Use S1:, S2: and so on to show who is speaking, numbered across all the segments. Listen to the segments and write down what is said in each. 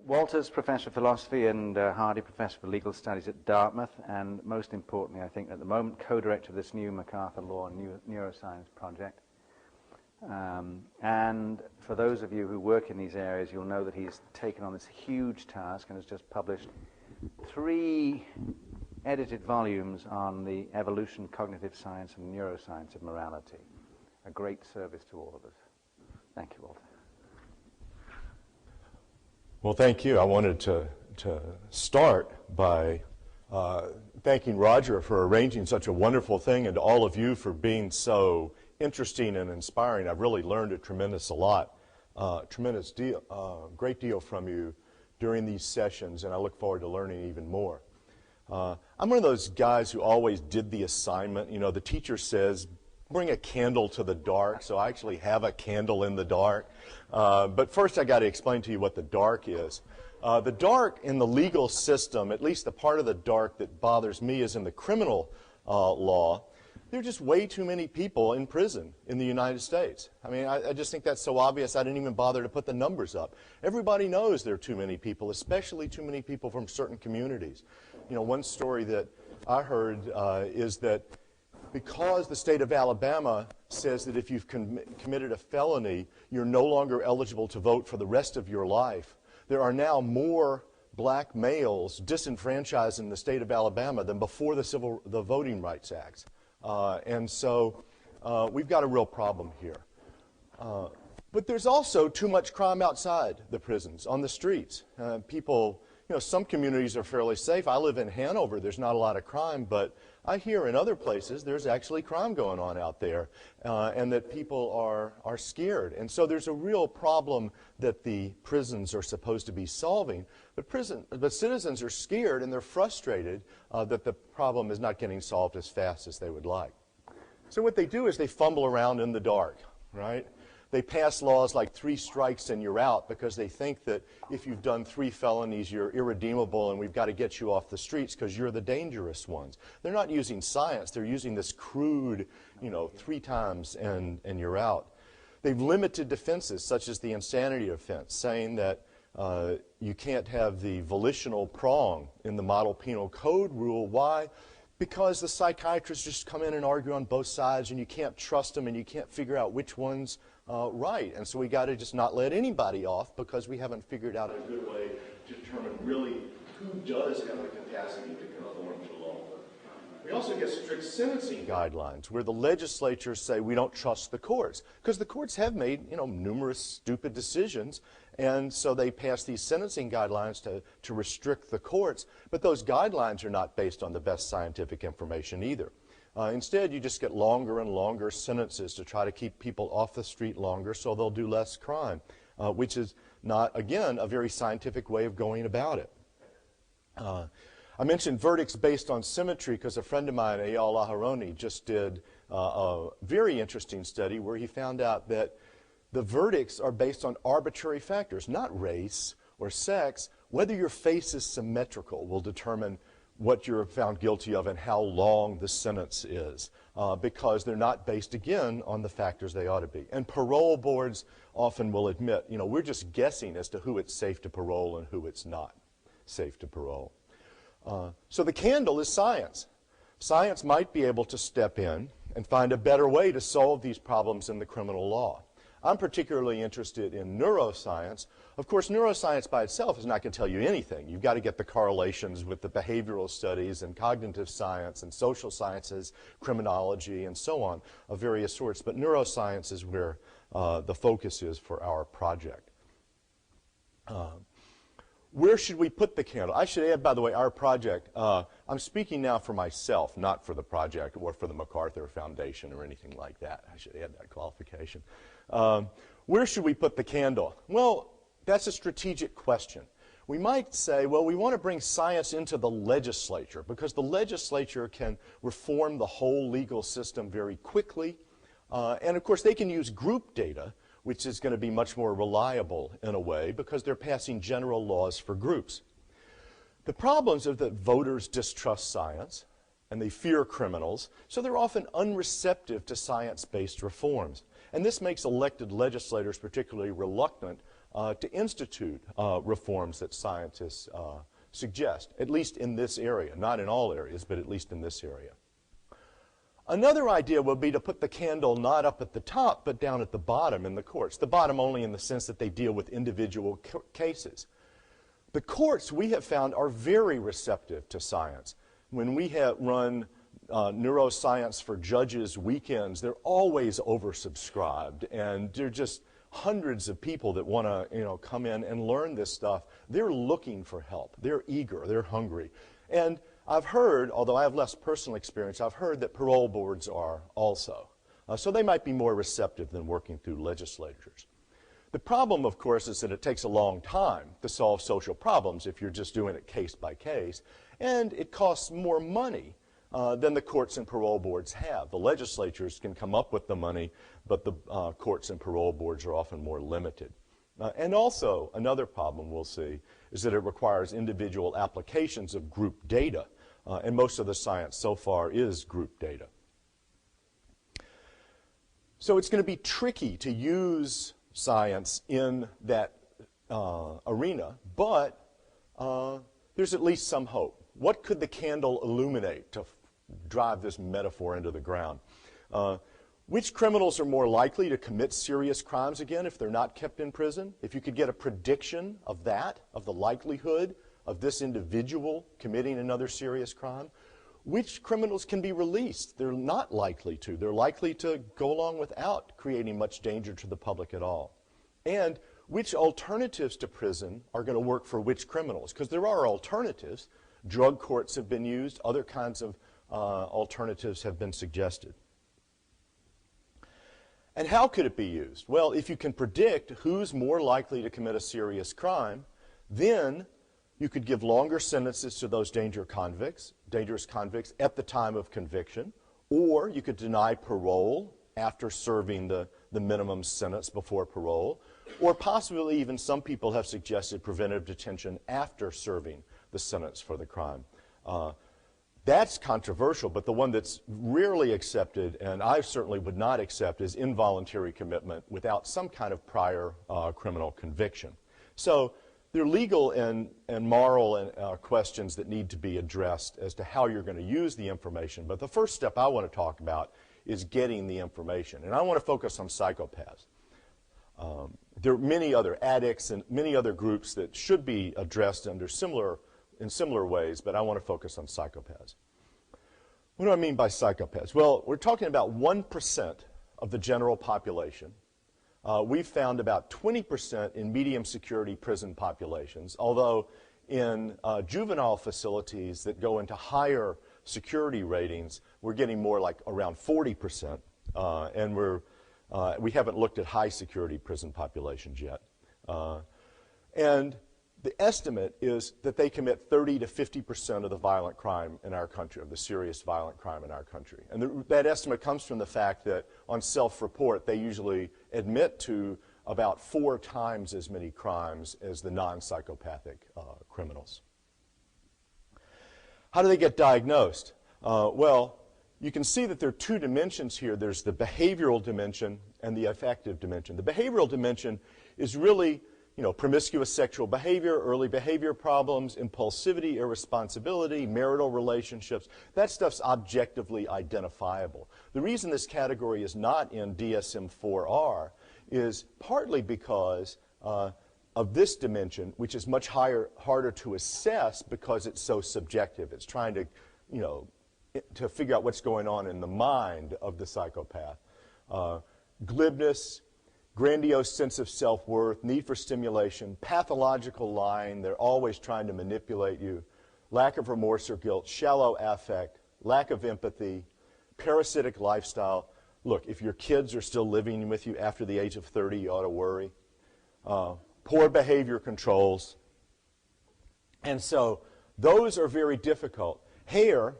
S1: Walter's Professor of Philosophy and Hardy Professor of Legal Studies at Dartmouth, and most importantly, I think, at the moment, co-director of this new MacArthur Law Neuroscience project. And for those of you who work in these areas, you'll know that he's taken on this huge task and has just published 3 edited volumes on the evolution, cognitive science, and neuroscience of morality. A great service to all of us. Thank you, Walter.
S2: Well, thank you. I wanted to start by thanking Roger for arranging such a wonderful thing, and to all of you for being so interesting and inspiring. I've really learned a great deal from you during these sessions, and I look forward to learning even more. I'm one of those guys who always did the assignment. You know, the teacher says, bring a candle to the dark, so I actually have a candle in the dark. But first I got to explain to you what the dark is. The dark in the legal system, at least the part of the dark that bothers me, is in the criminal law. There are just way too many people in prison in the United States. I mean, I just think that's so obvious I didn't even bother to put the numbers up. Everybody knows there are too many people, especially too many people from certain communities. You know, one story that I heard is that because the state of Alabama says that if you've committed a felony, you're no longer eligible to vote for the rest of your life, there are now more black males disenfranchised in the state of Alabama than before the Voting Rights Act. And so we've got a real problem here. But there's also too much crime outside the prisons, on the streets. People, you know, some communities are fairly safe. I live in Hanover. There's not a lot of crime, but I hear in other places there's actually crime going on out there, and that people are scared. And so there's a real problem that the prisons are supposed to be solving. But citizens are scared and they're frustrated that the problem is not getting solved as fast as they would like. So what they do is they fumble around in the dark, right? They pass laws like 3 strikes and you're out, because they think that if you've done 3 felonies, you're irredeemable and we've got to get you off the streets because you're the dangerous ones. They're not using science. They're using this crude, you know, 3 times and you're out. They've limited defenses, such as the insanity offense, saying that you can't have the volitional prong in the model penal code rule. Why? Because the psychiatrists just come in and argue on both sides, and you can't trust them, and you can't figure out which one's right. And so we got to just not let anybody off, because we haven't figured out a good way to determine really who does have the capacity to conform to law. We also get strict sentencing guidelines, where the legislatures say we don't trust the courts, because the courts have made, you know, numerous stupid decisions, and so they pass these sentencing guidelines to restrict the courts. But those guidelines are not based on the best scientific information either. Instead, you just get longer and longer sentences to try to keep people off the street longer so they'll do less crime, which is not, again, a very scientific way of going about it. I mentioned verdicts based on symmetry because a friend of mine, Eyal Aharoni, just did a very interesting study where he found out that the verdicts are based on arbitrary factors, not race or sex. Whether your face is symmetrical will determine what you're found guilty of and how long the sentence is, because they're not based, again, on the factors they ought to be. And parole boards often will admit, you know, we're just guessing as to who it's safe to parole and who it's not safe to parole. So the candle is science. Science might be able to step in and find a better way to solve these problems in the criminal law. I'm particularly interested in neuroscience. Of course, neuroscience by itself is not going to tell you anything. You've got to get the correlations with the behavioral studies and cognitive science and social sciences, criminology, and so on of various sorts. But neuroscience is where the focus is for our project. Where should we put the candle? I should add, by the way, our project, I'm speaking now for myself, not for the project or for the MacArthur Foundation or anything like that. I should add that qualification. Where should we put the candle? Well, that's a strategic question. We might say, well, we want to bring science into the legislature because the legislature can reform the whole legal system very quickly. And of course, they can use group data, which is going to be much more reliable in a way because they're passing general laws for groups. The problems are that voters distrust science and they fear criminals, so they're often unreceptive to science-based reforms. And this makes elected legislators particularly reluctant to institute reforms that scientists suggest, at least in this area. Not in all areas, but at least in this area. Another idea would be to put the candle not up at the top, but down at the bottom in the courts. The bottom only in the sense that they deal with individual cases. The courts, we have found, are very receptive to science. When we have run neuroscience for judges weekends, they're always oversubscribed, and they're just hundreds of people that want to come in and learn this stuff. They're looking for help. They're eager. They're hungry. And I've heard, although I have less personal experience, I've heard that parole boards are also. So they might be more receptive than working through legislatures. The problem, of course, is that it takes a long time to solve social problems if you're just doing it case by case, and it costs more money than the courts and parole boards have. The legislatures can come up with the money, but the courts and parole boards are often more limited. And also, another problem we'll see is that it requires individual applications of group data, and most of the science so far is group data. So it's going to be tricky to use science in that arena, but there's at least some hope. What could the candle illuminate to drive this metaphor into the ground? Which criminals are more likely to commit serious crimes again if they're not kept in prison? If you could get a prediction of that, of the likelihood of this individual committing another serious crime, which criminals can be released? They're not likely to. They're likely to go along without creating much danger to the public at all. And which alternatives to prison are going to work for which criminals? Because there are alternatives. Drug courts have been used. Other kinds of alternatives have been suggested. And how could it be used? Well, if you can predict who's more likely to commit a serious crime, then you could give longer sentences to those dangerous convicts at the time of conviction, or you could deny parole after serving the minimum sentence before parole, or possibly even some people have suggested preventive detention after serving the sentence for the crime. That's controversial, but the one that's rarely accepted, and I certainly would not accept, is involuntary commitment without some kind of prior criminal conviction. So there are legal and moral questions that need to be addressed as to how you're going to use the information. But the first step I want to talk about is getting the information. And I want to focus on psychopaths. There are many other addicts and many other groups that should be addressed in similar ways, but I want to focus on psychopaths. What do I mean by psychopaths? Well, we're talking about 1% of the general population. We've found about 20% in medium security prison populations, although in juvenile facilities that go into higher security ratings, we're getting more like around 40%, and we haven't looked at high security prison populations yet. And the estimate is that they commit 30 to 50% of the violent crime in our country, of the serious violent crime in our country. And that estimate comes from the fact that on self-report, they usually admit to about 4 times as many crimes as the non-psychopathic criminals. How do they get diagnosed? Well, you can see that there are 2 dimensions here. There's the behavioral dimension and the affective dimension. The behavioral dimension is really promiscuous sexual behavior, early behavior problems, impulsivity, irresponsibility, marital relationships. That stuff's objectively identifiable. The reason this category is not in DSM-4R is partly because of this dimension, which is much harder to assess because it's so subjective. It's trying to, to figure out what's going on in the mind of the psychopath. Glibness, grandiose sense of self-worth, need for stimulation, pathological lying, they're always trying to manipulate you, lack of remorse or guilt, shallow affect, lack of empathy, parasitic lifestyle. Look, if your kids are still living with you after the age of 30, you ought to worry. Poor behavior controls. And so those are very difficult.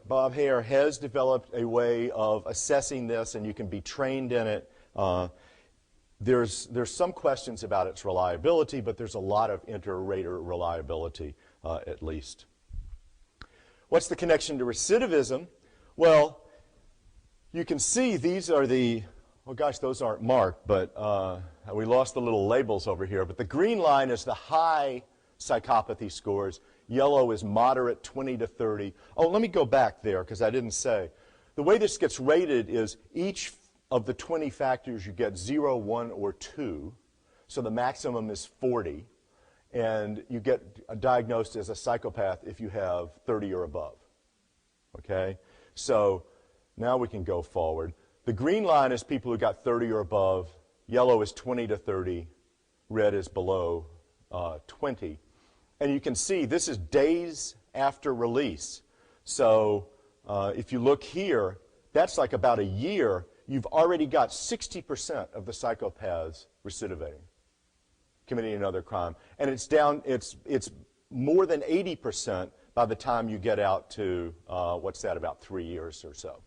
S2: Bob Hare has developed a way of assessing this, and you can be trained in it. There's some questions about its reliability, but there's a lot of inter-rater reliability, at least. What's the connection to recidivism? Well, you can see these are the oh gosh, those aren't marked, but we lost the little labels over here. But the green line is the high psychopathy scores. Yellow is moderate, 20 to 30. Oh, let me go back there because I didn't say. The way this gets rated is each of the 20 factors you get 0, 1, or 2. So the maximum is 40. And you get diagnosed as a psychopath if you have 30 or above. Okay? So now we can go forward. The green line is people who got 30 or above. Yellow is 20 to 30. Red is below 20. And you can see this is days after release. So if you look here, that's like about a year. You've already got 60% of the psychopaths recidivating, committing another crime. And it's down, it's more than 80% by the time you get out to, what's that, about 3 years or so.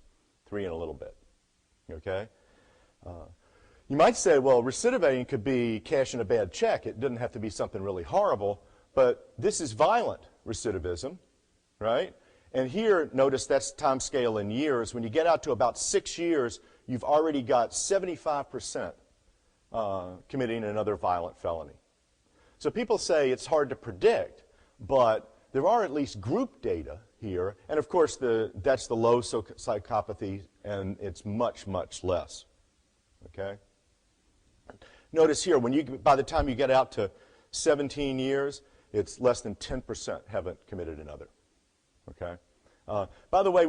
S2: 3 and a little bit. Okay? You might say, well, recidivating could be cashing a bad check. It doesn't have to be something really horrible. But this is violent recidivism, right? And here, notice that's time scale in years. When you get out to about 6 years, you've already got 75% committing another violent felony. So people say it's hard to predict, but there are at least group data here. And of course, that's the low psychopathy, and it's much, much less. Okay? Notice here, by the time you get out to 17 years, it's less than 10% haven't committed another. Okay? By the way,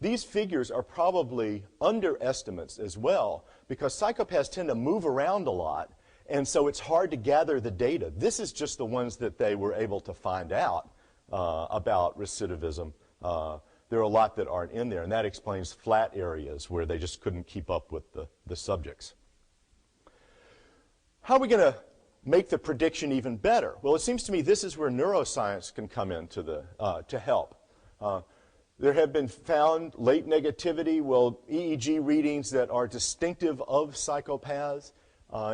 S2: these figures are probably underestimates as well, because psychopaths tend to move around a lot, and so it's hard to gather the data. This is just the ones that they were able to find out about recidivism. There are a lot that aren't in there, and that explains flat areas where they just couldn't keep up with the subjects. How are we going to make the prediction even better? Well, it seems to me this is where neuroscience can come in to help. There have been found late negativity, EEG readings that are distinctive of psychopaths.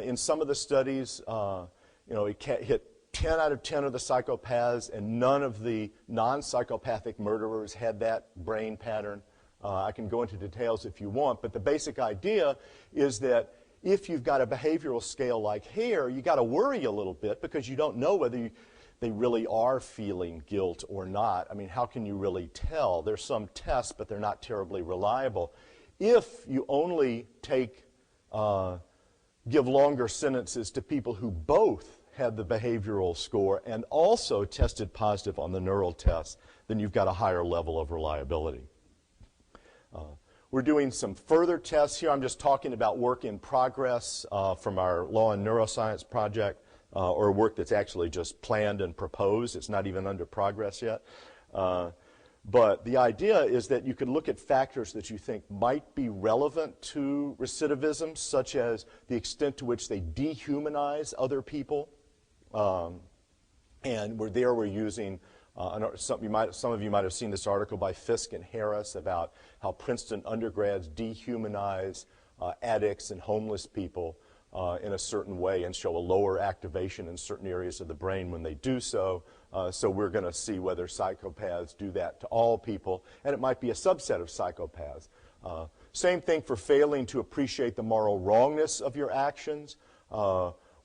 S2: In some of the studies, it hit 10 out of 10 of the psychopaths, and none of the non-psychopathic murderers had that brain pattern. I can go into details if you want, but the basic idea is that if you've got a behavioral scale like hair, you got to worry a little bit because you don't know whether they really are feeling guilt or not. I mean, how can you really tell? There's some tests, but they're not terribly reliable. If you only give longer sentences to people who both had the behavioral score and also tested positive on the neural test, then you've got a higher level of reliability. We're doing some further tests here. I'm just talking about work in progress from our Law and Neuroscience project, or work that's actually just planned and proposed. It's not even under progress yet. But the idea is that you could look at factors that you think might be relevant to recidivism, such as the extent to which they dehumanize other people. And we're using some of you might have seen this article by Fisk and Harris about how Princeton undergrads dehumanize addicts and homeless people in a certain way and show a lower activation in certain areas of the brain when they do so. So we're going to see whether psychopaths do that to all people, and it might be a subset of psychopaths. Same thing for failing to appreciate the moral wrongness of your actions.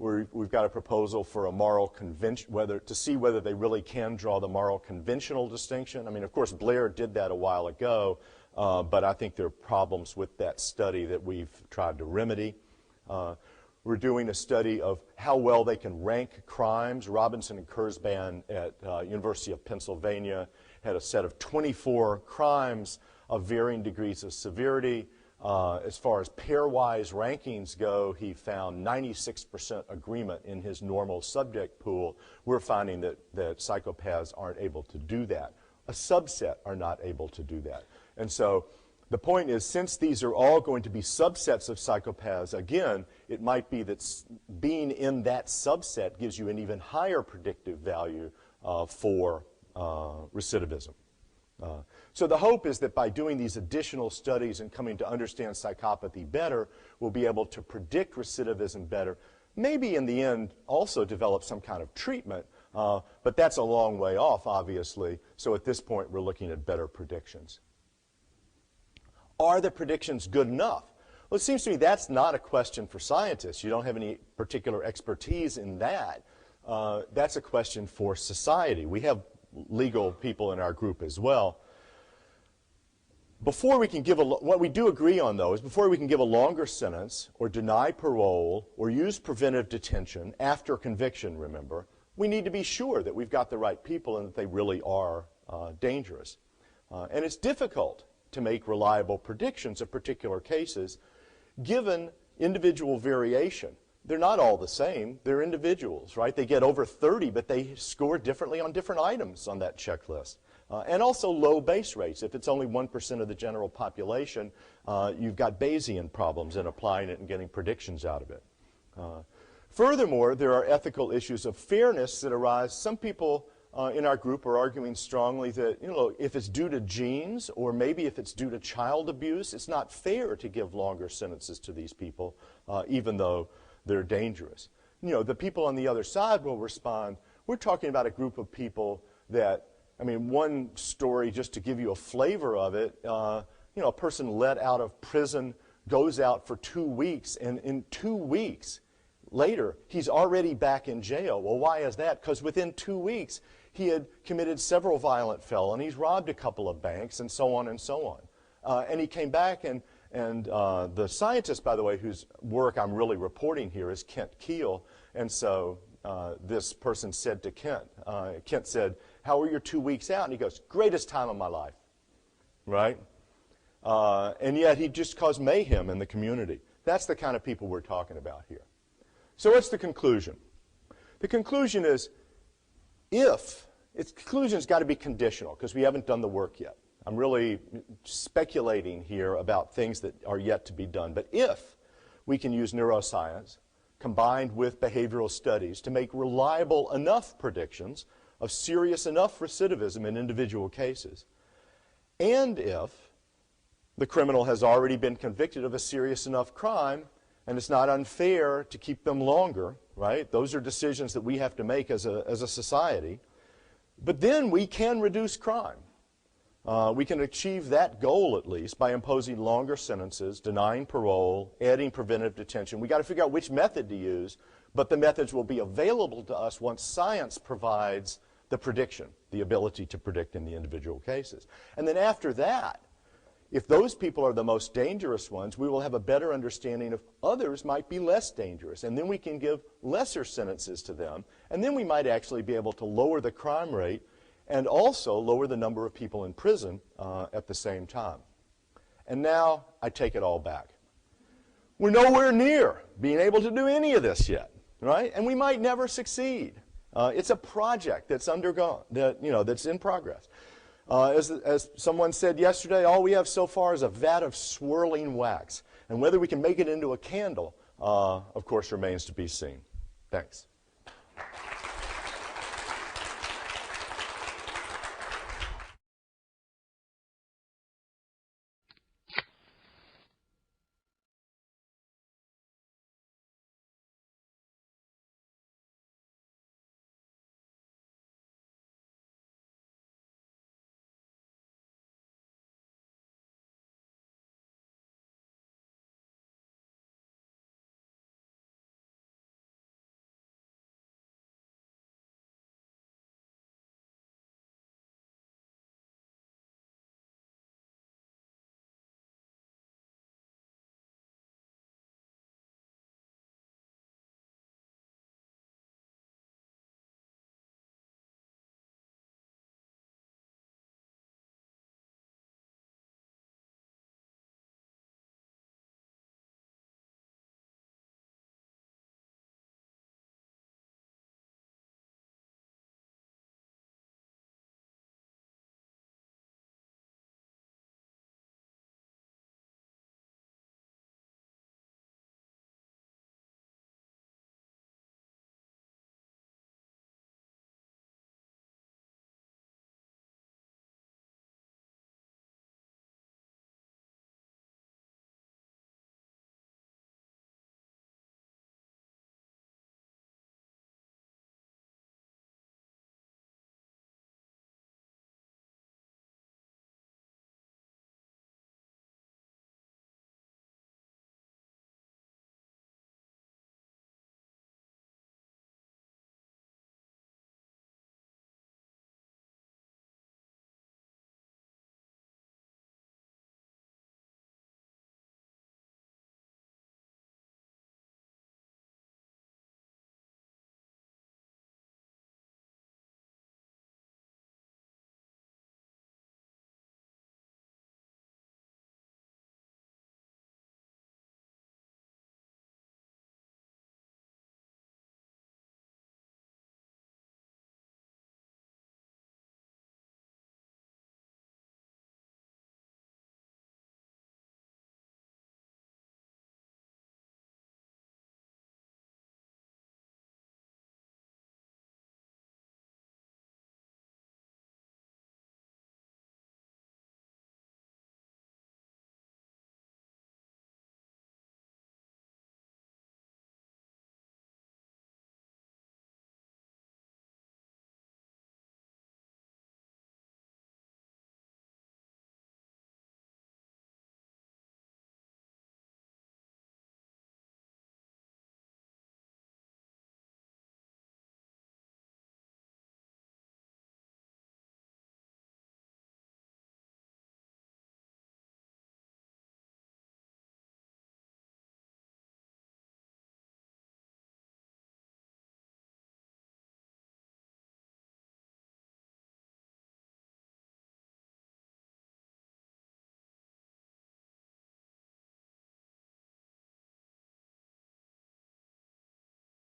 S2: We've got a proposal for a moral convention, to see whether they really can draw the moral conventional distinction. I mean, of course, Blair did that a while ago, but I think there are problems with that study that we've tried to remedy. We're doing a study of how well they can rank crimes. Robinson and Kurzban at University of Pennsylvania had a set of 24 crimes of varying degrees of severity. As far as pairwise rankings go, he found 96% agreement in his normal subject pool. We're finding that psychopaths aren't able to do that. A subset are not able to do that. And so the point is, since these are all going to be subsets of psychopaths, again, it might be that being in that subset gives you an even higher predictive value for recidivism. So the hope is that by doing these additional studies and coming to understand psychopathy better, we'll be able to predict recidivism better. Maybe in the end also develop some kind of treatment, but that's a long way off, obviously. So at this point, we're looking at better predictions. Are the predictions good enough? Well, it seems to me that's not a question for scientists. You don't have any particular expertise in that. That's a question for society. We have legal people in our group as well. Before we can give what we do agree on, though, is before we can give a longer sentence or deny parole or use preventive detention after conviction, remember, we need to be sure that we've got the right people and that they really are dangerous. And it's difficult to make reliable predictions of particular cases given individual variation. They're not all the same. They're individuals, right? They get over 30, but they score differently on different items on that checklist. And also low base rates. If it's only 1% of the general population, you've got Bayesian problems in applying it and getting predictions out of it. Furthermore, there are ethical issues of fairness that arise. Some people in our group are arguing strongly that, if it's due to genes or maybe if it's due to child abuse, it's not fair to give longer sentences to these people, even though they're dangerous. The people on the other side will respond, we're talking about a group of people that, one story just to give you a flavor of it, a person let out of prison goes out for 2 weeks, and in 2 weeks later, he's already back in jail. Well, why is that? Because within 2 weeks, he had committed several violent felonies, robbed a couple of banks, and so on and so on. And he came back, and the scientist, by the way, whose work I'm really reporting here is Kent Keel. And so this person said to Kent, Kent said, how were your 2 weeks out? And he goes, greatest time of my life, right? And yet he just caused mayhem in the community. That's the kind of people we're talking about here. So what's the conclusion? The conclusion is conclusion's got to be conditional because we haven't done the work yet. I'm really speculating here about things that are yet to be done. But if we can use neuroscience combined with behavioral studies to make reliable enough predictions of serious enough recidivism in individual cases, and if the criminal has already been convicted of a serious enough crime and it's not unfair to keep them longer, right? Those are decisions that we have to make as a society. But then we can reduce crime. We can achieve that goal, at least, by imposing longer sentences, denying parole, adding preventive detention. We've got to figure out which method to use, but the methods will be available to us once science provides the prediction, the ability to predict in the individual cases. And then after that, if those people are the most dangerous ones, we will have a better understanding of others might be less dangerous. And then we can give lesser sentences to them. And then we might actually be able to lower the crime rate and also lower the number of people in prison at the same time. And now I take it all back. We're nowhere near being able to do any of this yet, right? And we might never succeed. It's a project that's that's in progress. As someone said yesterday, all we have so far is a vat of swirling wax. And whether we can make it into a candle, of course, remains to be seen. Thanks.